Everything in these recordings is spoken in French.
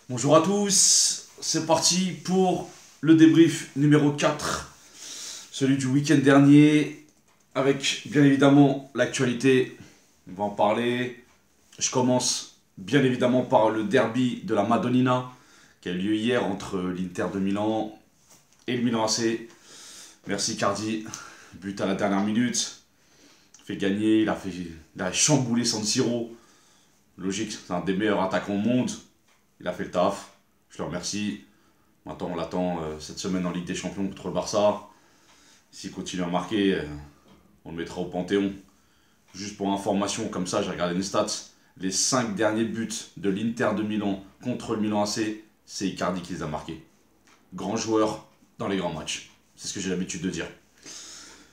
Bonjour à tous, c'est parti pour le débrief numéro 4, celui du week-end dernier, avec bien évidemment l'actualité, on va en parler. Je commence bien évidemment par le derby de la Madonnina, qui a eu lieu hier entre l'Inter de Milan et le Milan AC. Merci Cardi, but à la dernière minute, fait gagner, il a chamboulé San Siro, logique, c'est un des meilleurs attaquants au monde, il a fait le taf. Je le remercie. Maintenant, on l'attend cette semaine en Ligue des Champions contre le Barça. S'il continue à marquer, on le mettra au Panthéon. Juste pour information, comme ça, j'ai regardé les stats. Les 5 derniers buts de l'Inter de Milan contre le Milan AC, c'est Icardi qui les a marqués. Grand joueur dans les grands matchs. C'est ce que j'ai l'habitude de dire.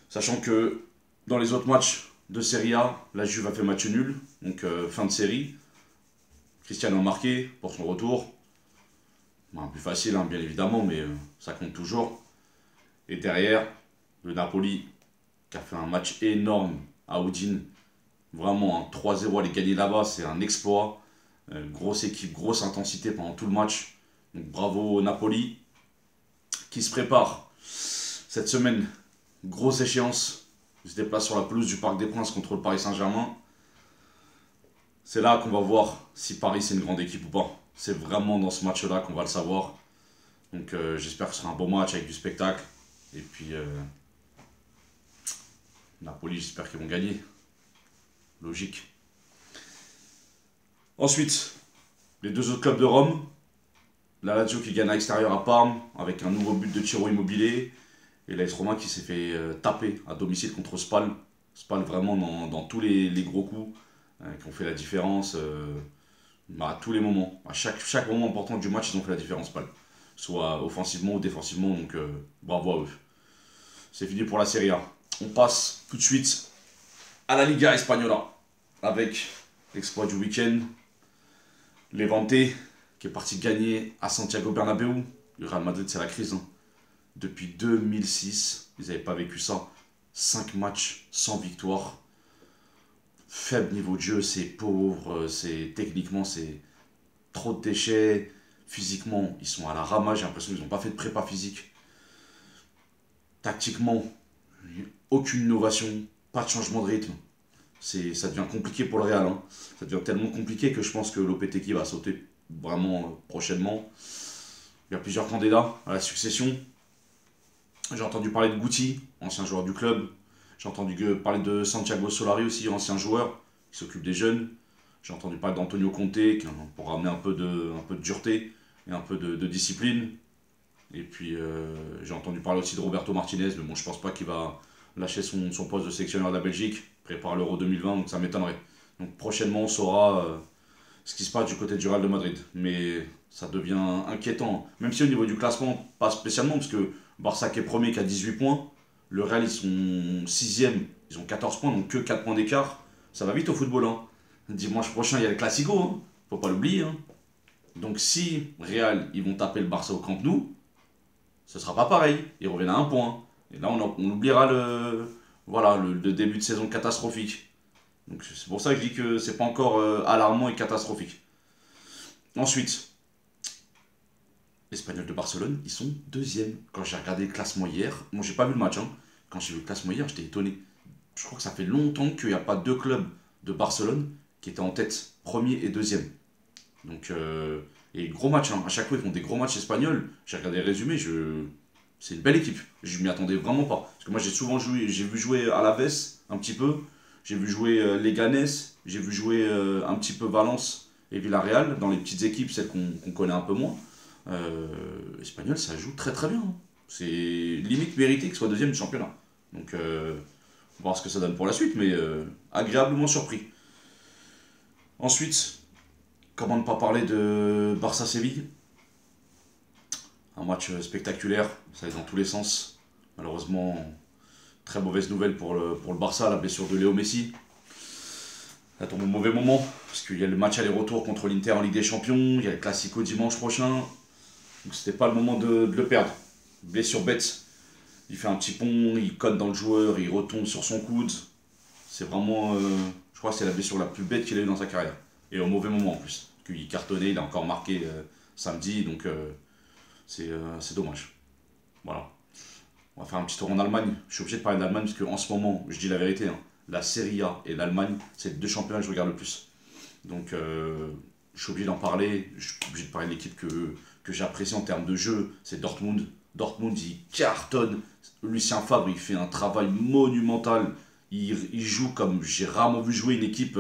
Sachant que dans les autres matchs de Serie A, la Juve a fait match nul. Donc fin de série. Cristiano a marqué pour son retour. Plus facile, hein, bien évidemment, mais ça compte toujours. Et derrière, le Napoli, qui a fait un match énorme à Udine. Vraiment, hein, 3-0 à les gagner là-bas, c'est un exploit. Grosse équipe, grosse intensité pendant tout le match. Donc bravo au Napoli, qui se prépare cette semaine. Grosse échéance. Il se déplace sur la pelouse du Parc des Princes contre le Paris Saint-Germain. C'est là qu'on va voir si Paris c'est une grande équipe ou pas. C'est vraiment dans ce match-là qu'on va le savoir. Donc j'espère que ce sera un bon match avec du spectacle. Et puis Napoli, j'espère qu'ils vont gagner. Logique. Ensuite, les deux autres clubs de Rome. La Lazio qui gagne à l'extérieur à Parme avec un nouveau but de Ciro Immobilier. Et l'AS Roma qui s'est fait taper à domicile contre Spal. Spal vraiment dans tous les gros coups qui ont fait la différence à tous les moments. À chaque moment important du match, ils ont fait la différence, Spal. Soit offensivement ou défensivement, donc bravo à eux. C'est fini pour la Serie A. On passe tout de suite à la Liga Española avec l'exploit du week-end. Levante qui est parti gagner à Santiago Bernabéu. Le Real Madrid, c'est la crise. Hein. Depuis 2006, ils n'avaient pas vécu ça. 5 matchs sans victoire. Faible niveau de jeu, c'est pauvre, techniquement c'est trop de déchets. Physiquement, ils sont à la ramasse, j'ai l'impression qu'ils n'ont pas fait de prépa physique. Tactiquement, aucune innovation, pas de changement de rythme. Ça devient compliqué pour le Real. Hein. Ça devient tellement compliqué que je pense que Lopetegui va sauter vraiment prochainement. Il y a plusieurs candidats à la succession. J'ai entendu parler de Guti, ancien joueur du club. J'ai entendu parler de Santiago Solari aussi, ancien joueur qui s'occupe des jeunes. J'ai entendu parler d'Antonio Conte pour ramener un peu de dureté et un peu de discipline. Et puis j'ai entendu parler aussi de Roberto Martinez, mais bon, je pense pas qu'il va lâcher son poste de sélectionneur de la Belgique. Prépare l'Euro 2020, donc ça m'étonnerait. Donc prochainement, on saura ce qui se passe du côté du Real de Madrid. Mais ça devient inquiétant. Même si au niveau du classement, pas spécialement, parce que Barça qui est premier, qui a 18 points. Le Real, ils sont 6ème, ils ont 14 points, donc que 4 points d'écart. Ça va vite au football. Hein. Dimanche prochain, il y a le Classico, hein. Faut pas l'oublier. Hein. Donc si Real, ils vont taper le Barça au Camp Nou, ce sera pas pareil. Ils reviennent à un point. Et là, on oubliera le début de saison catastrophique. Donc c'est pour ça que je dis que c'est pas encore alarmant et catastrophique. Ensuite, l'Espagnol de Barcelone, ils sont deuxième. Quand j'ai regardé le classement hier, bon j'ai pas vu le match, hein. Quand j'ai vu le classement hier, j'étais étonné. Je crois que ça fait longtemps qu'il n'y a pas deux clubs de Barcelone qui étaient en tête, premier et deuxième. Donc, et gros match, hein. À chaque fois ils font des gros matchs espagnols. J'ai regardé les résumés, c'est une belle équipe. Je m'y attendais vraiment pas. Parce que moi j'ai vu jouer Alaves un petit peu, j'ai vu jouer Leganés, j'ai vu jouer un petit peu Valence et Villarreal dans les petites équipes, celles qu'on connaît un peu moins. Espagnol, ça joue très très bien. Hein. C'est limite mérité qu'il soit deuxième du championnat. Donc, on va voir ce que ça donne pour la suite, mais agréablement surpris. Ensuite, comment ne pas parler de Barça-Séville. Un match spectaculaire, ça allait dans tous les sens. Malheureusement, très mauvaise nouvelle pour le Barça, la blessure de Léo Messi. Ça tombe au mauvais moment, parce qu'il y a le match aller-retour contre l'Inter en Ligue des Champions, il y a le Classico dimanche prochain. Donc c'était pas le moment de le perdre. Blessure bête, il fait un petit pont, il cogne dans le joueur, il retombe sur son coude. C'est vraiment, je crois que c'est la blessure la plus bête qu'il a eu dans sa carrière. Et au mauvais moment en plus. Parce qu'il cartonnait, il a encore marqué samedi, donc c'est dommage. Voilà. On va faire un petit tour en Allemagne. Je suis obligé de parler d'Allemagne parce qu'en ce moment, je dis la vérité, hein, la Serie A et l'Allemagne, c'est les deux championnats que je regarde le plus. Donc je suis obligé d'en parler. Je suis obligé de parler de l'équipe que j'apprécie en termes de jeu. C'est Dortmund. Dortmund, il cartonne. Lucien Favre, il fait un travail monumental. Il joue comme j'ai rarement vu jouer une équipe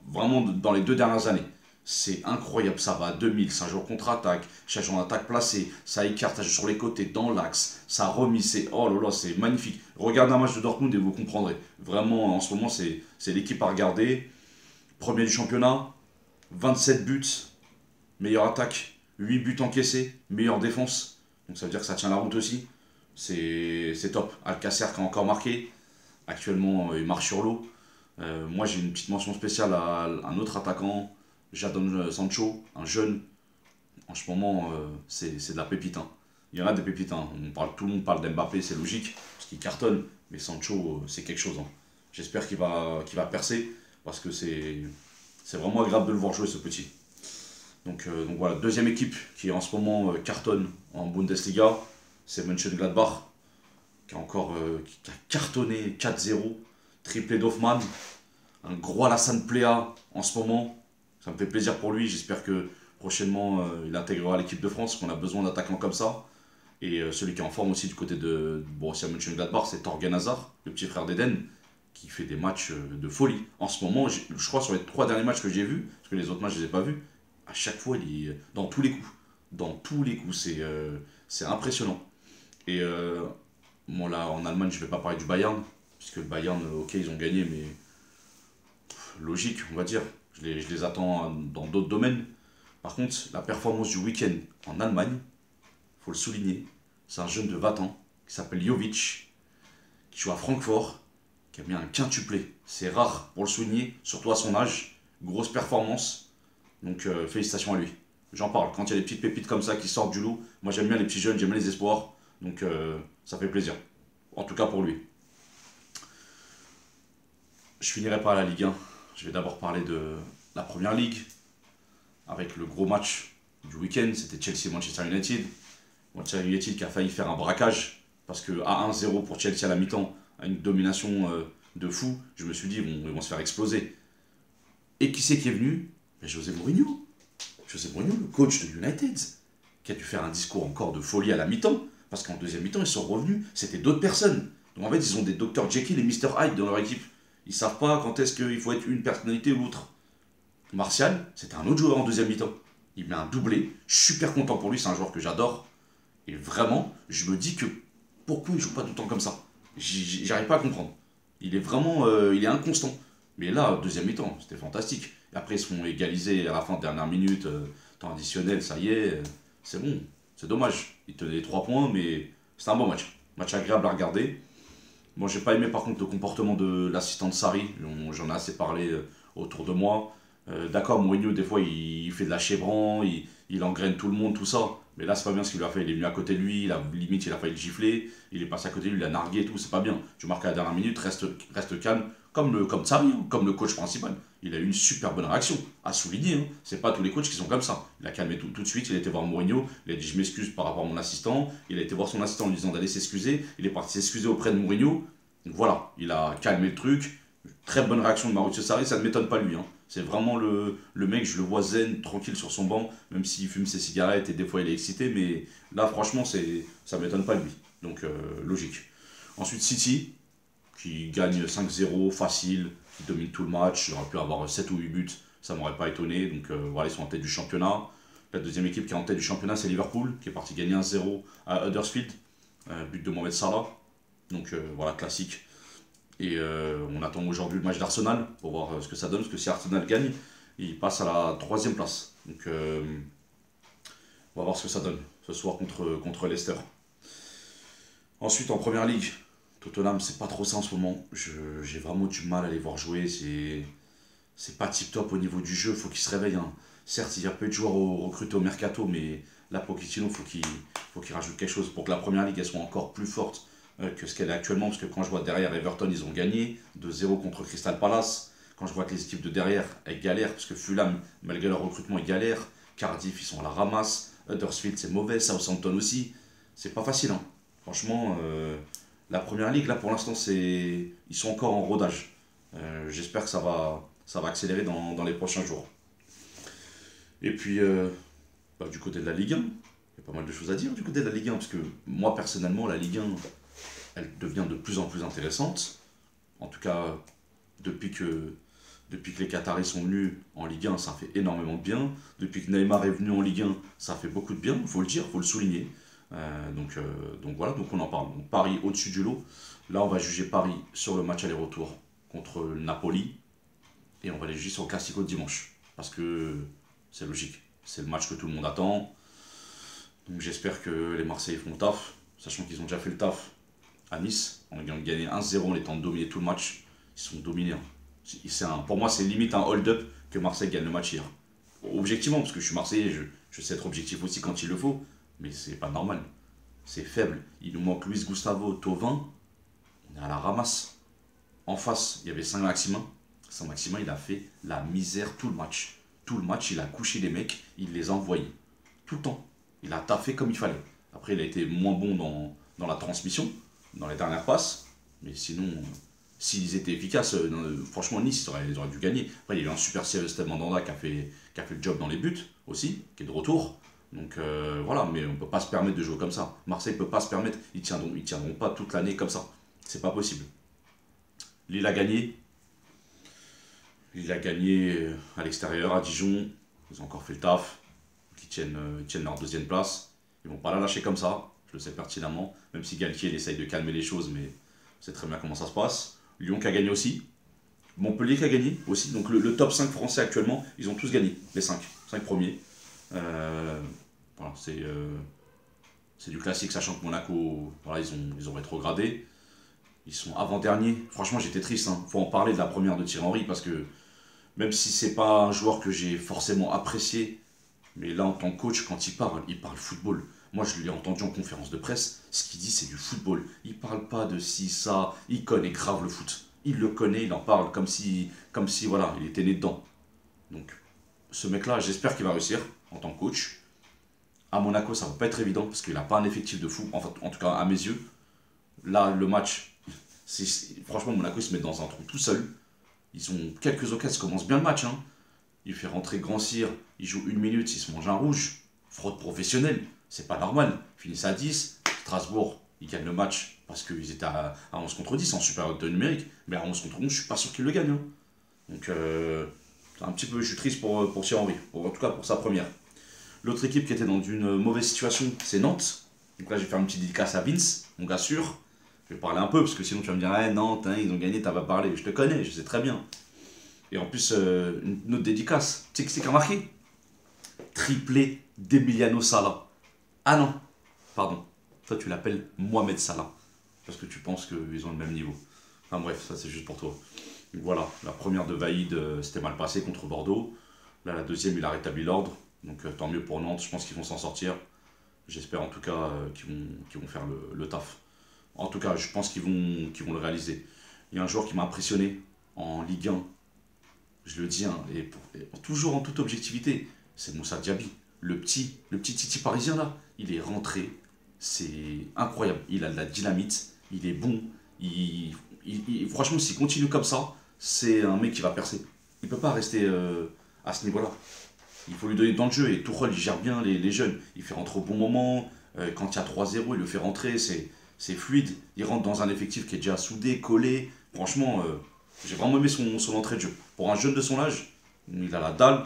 vraiment dans les 2 dernières années. C'est incroyable, ça va à 2000, ça joue en contre-attaque, ça joue en attaque placée, ça écarte, ça joue sur les côtés, dans l'axe, ça remise, c'est oh là là, c'est magnifique. Regardez un match de Dortmund et vous comprendrez. Vraiment, en ce moment, c'est l'équipe à regarder. Premier du championnat, 27 buts, meilleure attaque, 8 buts encaissés, meilleure défense. Donc ça veut dire que ça tient la route aussi. C'est top. Alcacer qui a encore marqué. Actuellement, il marche sur l'eau. Moi, j'ai une petite mention spéciale à un autre attaquant, Jadon Sancho, un jeune. En ce moment, c'est de la pépite, hein. Il y en a des pépites, hein. Tout le monde parle d'Mbappé, c'est logique, parce qu'il cartonne. Mais Sancho, c'est quelque chose, hein. J'espère qu'il va percer, parce que c'est vraiment agréable de le voir jouer, ce petit. Donc voilà, deuxième équipe qui en ce moment cartonne en Bundesliga, c'est Mönchengladbach, qui a cartonné 4-0, triplé d'Hoffmann, un gros Alassane Plea en ce moment. Ça me fait plaisir pour lui, j'espère que prochainement il intégrera l'équipe de France, qu'on a besoin d'attaquants comme ça. Et celui qui est en forme aussi du côté de Borussia Mönchengladbach, c'est Torgan Hazard, le petit frère d'Eden, qui fait des matchs de folie. En ce moment, je crois sur les 3 derniers matchs que j'ai vus, parce que les autres matchs je ne les ai pas vus, à chaque fois il est dans tous les coups. Dans tous les coups, c'est impressionnant. Et moi là, en Allemagne, je ne vais pas parler du Bayern, puisque le Bayern, ok, ils ont gagné, mais logique, on va dire. Je les attends dans d'autres domaines. Par contre, la performance du week-end en Allemagne, il faut le souligner, c'est un jeune de 20 ans qui s'appelle Jovic, qui joue à Francfort, qui a mis un quintuplé. C'est rare pour le souligner, surtout à son âge. Grosse performance, donc félicitations à lui. J'en parle, quand il y a des petites pépites comme ça qui sortent du lot, moi j'aime bien les petits jeunes, j'aime bien les espoirs, donc ça fait plaisir. En tout cas pour lui. Je finirai par la Ligue 1. Je vais d'abord parler de la Première Ligue, avec le gros match du week-end, c'était Chelsea-Manchester United. Manchester United qui a failli faire un braquage, parce que à 1-0 pour Chelsea à la mi-temps, à une domination de fou, je me suis dit, ils vont se faire exploser. Et qui c'est qui est venu? José Mourinho. José Mourinho, le coach de United, qui a dû faire un discours encore de folie à la mi-temps, parce qu'en deuxième mi-temps, ils sont revenus, c'était d'autres personnes. Donc en fait, ils ont des Dr Jekyll et Mr Hyde dans leur équipe. Ils savent pas quand est-ce qu'il faut être une personnalité ou l'autre. Martial, c'était un autre joueur en deuxième mi-temps. Il met un doublé, je suis super content pour lui, c'est un joueur que j'adore. Et vraiment, je me dis que pourquoi il joue pas tout le temps comme ça? J'arrive pas à comprendre. Il est vraiment il est inconstant. Mais là, deuxième mi-temps, c'était fantastique. Et après, ils se font égaliser à la fin, dernière minute, temps additionnel, ça y est, c'est bon. C'est dommage. Ils tenaient les 3 points, mais c'était un bon match. Match agréable à regarder. Moi, j'ai pas aimé par contre le comportement de l'assistant de Sarri. J'en ai assez parlé autour de moi. D'accord, Mourinho, des fois, il fait de la chébran, il engraine tout le monde, tout ça. Mais là, c'est pas bien ce qu'il lui a fait. Il est venu à côté de lui, limite, il a failli le gifler. Il est passé à côté de lui, il a nargué et tout. C'est pas bien. Tu marques à la dernière minute, reste calme. Comme Sarri, hein, comme le coach principal. Il a eu une super bonne réaction, à souligner. Hein. C'est pas tous les coachs qui sont comme ça. Il a calmé tout de suite, il a été voir Mourinho, il a dit je m'excuse par rapport à mon assistant. Il a été voir son assistant en lui disant d'aller s'excuser. Il est parti s'excuser auprès de Mourinho. Donc voilà, il a calmé le truc. Très bonne réaction de Maurizio Sarri, ça ne m'étonne pas lui. Hein. C'est vraiment le mec, je le vois zen, tranquille sur son banc, même s'il fume ses cigarettes et des fois il est excité, mais là franchement ça ne m'étonne pas lui. Donc logique. Ensuite City, qui gagne 5-0 facile, qui domine tout le match, il aurait pu avoir 7 ou 8 buts, ça m'aurait pas étonné. Donc voilà, ils sont en tête du championnat. La deuxième équipe qui est en tête du championnat, c'est Liverpool, qui est parti gagner 1-0 à Huddersfield, but de Mohamed Salah. Donc voilà, classique. Et on attend aujourd'hui le match d'Arsenal pour voir ce que ça donne, parce que si Arsenal gagne, il passe à la 3e place. Donc on va voir ce que ça donne ce soir contre Leicester. Ensuite en Première Ligue, Tottenham, c'est pas trop ça en ce moment. J'ai vraiment du mal à les voir jouer. C'est pas tip top au niveau du jeu, faut qu'ils se réveillent. Hein. Certes, il y a peu de joueurs recrutés au mercato, mais là, Pochettino, faut qu'il rajoute quelque chose pour que la Première Ligue elle soit encore plus forte que ce qu'elle est actuellement, parce que quand je vois derrière Everton, ils ont gagné 2-0 contre Crystal Palace. Quand je vois que les équipes de derrière, elles galèrent, parce que Fulham, malgré leur recrutement, ils galèrent. Cardiff, ils sont à la ramasse. Huddersfield, c'est mauvais. Southampton aussi. C'est pas facile, hein. Franchement, la première ligue, là, pour l'instant, ils sont encore en rodage. J'espère que ça va accélérer dans les prochains jours. Et puis, du côté de la Ligue 1, il y a pas mal de choses à dire du côté de la Ligue 1, parce que moi, personnellement, la Ligue 1, elle devient de plus en plus intéressante. En tout cas, depuis que les Qataris sont venus en Ligue 1, ça fait énormément de bien. Depuis que Neymar est venu en Ligue 1, ça fait beaucoup de bien, il faut le dire, il faut le souligner. Donc voilà, donc on en parle. Donc Paris au-dessus du lot. Là, on va juger Paris sur le match aller-retour contre le Napoli. Et on va les juger sur le Classico de dimanche. Parce que c'est logique. C'est le match que tout le monde attend. Donc j'espère que les Marseillais font le taf. Sachant qu'ils ont déjà fait le taf à Nice. On a gagné 1-0 en étant de dominer tout le match. Ils sont dominés, hein. Pour moi, c'est limite un hold-up que Marseille gagne le match hier. Objectivement, parce que je suis Marseillais, je sais être objectif aussi quand il le faut. Mais c'est pas normal. C'est faible. Il nous manque Luis Gustavo, Thauvin. On est à la ramasse. En face, il y avait Saint-Maximin. Saint-Maximin, il a fait la misère tout le match. Tout le match, il a couché les mecs, il les a envoyés. Tout le temps. Il a taffé comme il fallait. Après, il a été moins bon dans la transmission, dans les dernières passes. Mais sinon, s'ils étaient efficaces, franchement, Nice, ils auraient dû gagner. Après, il y a eu un super Steve Mandanda qui a fait le job dans les buts aussi, qui est de retour. Donc voilà, mais on ne peut pas se permettre de jouer comme ça. Marseille ne peut pas se permettre, ils tiendront pas toute l'année comme ça. C'est pas possible. Lille a gagné. À l'extérieur, à Dijon. Ils ont encore fait le taf. Ils tiennent leur deuxième place. Ils vont pas la lâcher comme ça, je le sais pertinemment. Même si Galtier il essaye de calmer les choses, mais c'est très bien comment ça se passe. Lyon qui a gagné aussi. Montpellier qui a gagné aussi. Donc le top 5 français actuellement, ils ont tous gagné. Les 5 premiers. Voilà, c'est du classique, sachant que Monaco, voilà, ils ont rétrogradé. Ils sont avant-derniers. Franchement, j'étais triste. Hein. Faut en parler de la première de Thierry Henry parce que même si c'est pas un joueur que j'ai forcément apprécié, mais là en tant que coach, quand il parle football. Moi, je l'ai entendu en conférence de presse. Ce qu'il dit, c'est du football. Il parle pas de si ça. Il connaît grave le foot. Il le connaît, il en parle comme si voilà, il était né dedans. Donc, ce mec-là, j'espère qu'il va réussir en tant que coach. À Monaco, ça va pas être évident parce qu'il n'a pas un effectif de fou. Enfin, en tout cas, à mes yeux. Là, le match, franchement, Monaco, ils se met dans un trou tout seul. Ils ont quelques occasions, ça commence bien le match. Hein. Il fait rentrer Grand Cyr, il joue 1 minute, il se mange un rouge. Fraude professionnelle, c'est pas normal. Ils finissent à 10. Strasbourg, ils gagnent le match parce qu'ils étaient à 11 contre 10 en supériorité numérique. Mais à 11 contre 11, je suis pas sûr qu'ils le gagnent. Hein. Donc, un petit peu, je suis triste pour Thierry Henry. En tout cas, pour sa première. L'autre équipe qui était dans une mauvaise situation, c'est Nantes. Donc là, je vais faire une petite dédicace à Vince, mon gars sûr. Je vais parler un peu, parce que sinon tu vas me dire, ah, Nantes, hein, ils ont gagné, t'as pas parlé. Je te connais, je sais très bien. Et en plus, une autre dédicace. Tu sais qui c'est qui a marqué? Triplé d'Emiliano Sala. Ah non, pardon. Toi, tu l'appelles Mohamed Salah. Parce que tu penses qu'ils ont le même niveau. Enfin bref, ça c'est juste pour toi. Donc voilà, la première de Vaïd, c'était mal passé contre Bordeaux. Là, la deuxième, il a rétabli l'ordre. Donc tant mieux pour Nantes, je pense qu'ils vont s'en sortir. J'espère en tout cas qu'ils vont faire le taf. En tout cas, je pense qu'ils vont le réaliser. Il y a un joueur qui m'a impressionné en Ligue 1. Je le dis, hein, et toujours en toute objectivité, c'est Moussa Diaby. Le petit Titi parisien là, il est rentré. C'est incroyable. Il a de la dynamite, il est bon. Franchement, s'il continue comme ça, c'est un mec qui va percer. Il ne peut pas rester à ce niveau-là. Il faut lui donner dans le jeu. Et Tuchel, il gère bien les jeunes. Il fait rentrer au bon moment. Quand il y a 3-0, il le fait rentrer. C'est fluide. Il rentre dans un effectif qui est déjà soudé, collé. Franchement, j'ai vraiment aimé son entrée de jeu. Pour un jeune de son âge, il a la dalle.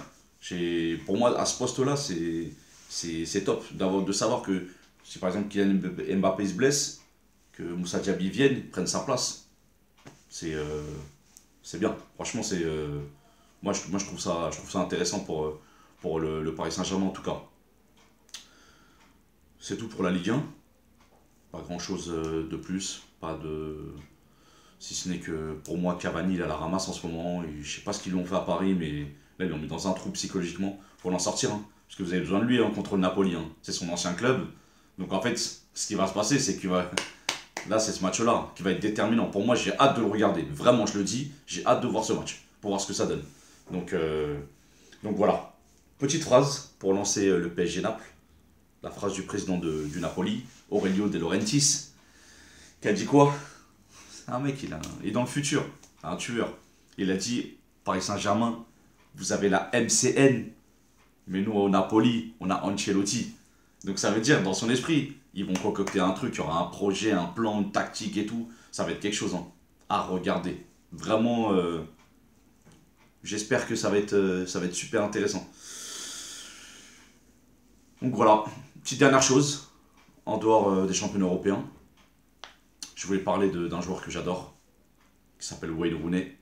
Pour moi, à ce poste-là, c'est top. De savoir que si par exemple Kylian Mbappé se blesse, que Moussa Diaby vienne, prenne sa place. C'est bien. Franchement, moi, je trouve ça intéressant pour le Paris Saint-Germain en tout cas. C'est tout pour la Ligue 1. Pas grand chose de plus. Si ce n'est que pour moi, Cavani il a la ramasse en ce moment. Et je sais pas ce qu'ils lui ont fait à Paris, mais là ils l'ont mis dans un trou psychologiquement. Faut l'en sortir. Hein. Parce que vous avez besoin de lui hein, contre le Napoli. Hein. C'est son ancien club. Donc en fait, ce qui va se passer, c'est qu'il va. Là, c'est ce match-là qui va être déterminant. Pour moi, j'ai hâte de le regarder. Vraiment, je le dis, j'ai hâte de voir ce match. Pour voir ce que ça donne. Donc voilà. Petite phrase pour lancer le PSG Naples. La phrase du président du Napoli, Aurelio De Laurentiis, qui a dit quoi? C'est un mec, il est dans le futur, un tueur. Il a dit, Paris Saint-Germain, vous avez la MCN, mais nous au Napoli, on a Ancelotti. Donc ça veut dire, dans son esprit, ils vont concocter un truc, il y aura un projet, un plan, une tactique et tout. Ça va être quelque chose hein, à regarder. Vraiment, j'espère que ça va être super intéressant. Donc voilà, petite dernière chose, en dehors des championnats européens, je voulais parler d'un joueur que j'adore, qui s'appelle Wayne Rooney,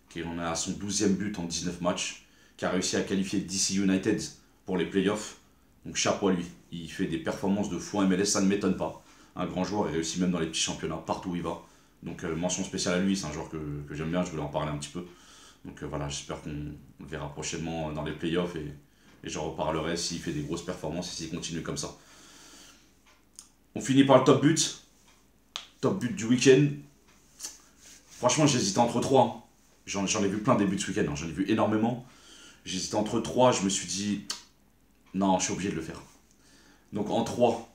qui en est à son 12e but en 19 matchs, qui a réussi à qualifier DC United pour les playoffs. Donc chapeau à lui, il fait des performances de fou en MLS, ça ne m'étonne pas. Un grand joueur, il réussit même dans les petits championnats, partout où il va. Donc mention spéciale à lui, c'est un joueur que j'aime bien, je voulais en parler un petit peu. Donc voilà, j'espère qu'on le verra prochainement dans les playoffs et j'en reparlerai s'il fait des grosses performances et s'il continue comme ça. On finit par le top but. Top but du week-end. Franchement, j'hésitais entre trois. J'en ai vu plein des buts ce week-end, hein. J'en ai vu énormément. J'hésitais entre trois, je me suis dit, non, je suis obligé de le faire. Donc en 3,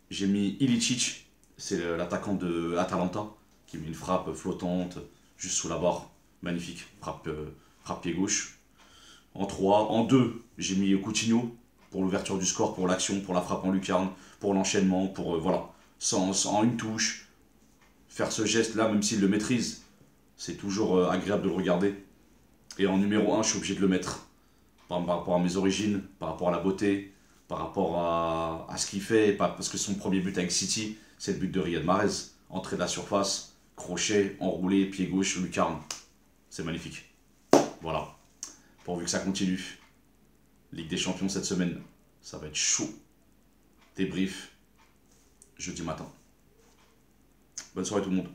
j'ai mis Ilicic, c'est l'attaquant de Atalanta, qui met une frappe flottante juste sous la barre. Magnifique, frappe pied gauche. En 3, en 2, j'ai mis Coutinho pour l'ouverture du score, pour l'action, pour la frappe en lucarne, pour l'enchaînement, pour voilà, sans une touche. Faire ce geste-là, même s'il le maîtrise, c'est toujours agréable de le regarder. Et en numéro 1, je suis obligé de le mettre par rapport à mes origines, par rapport à la beauté, par rapport à ce qu'il fait, parce que son premier but avec City, c'est le but de Riyad Mahrez. Entrée de la surface, crochet, enroulé, pied gauche, lucarne. C'est magnifique. Voilà. Pourvu que ça continue. Ligue des Champions cette semaine, ça va être chaud. Débrief, jeudi matin. Bonne soirée tout le monde.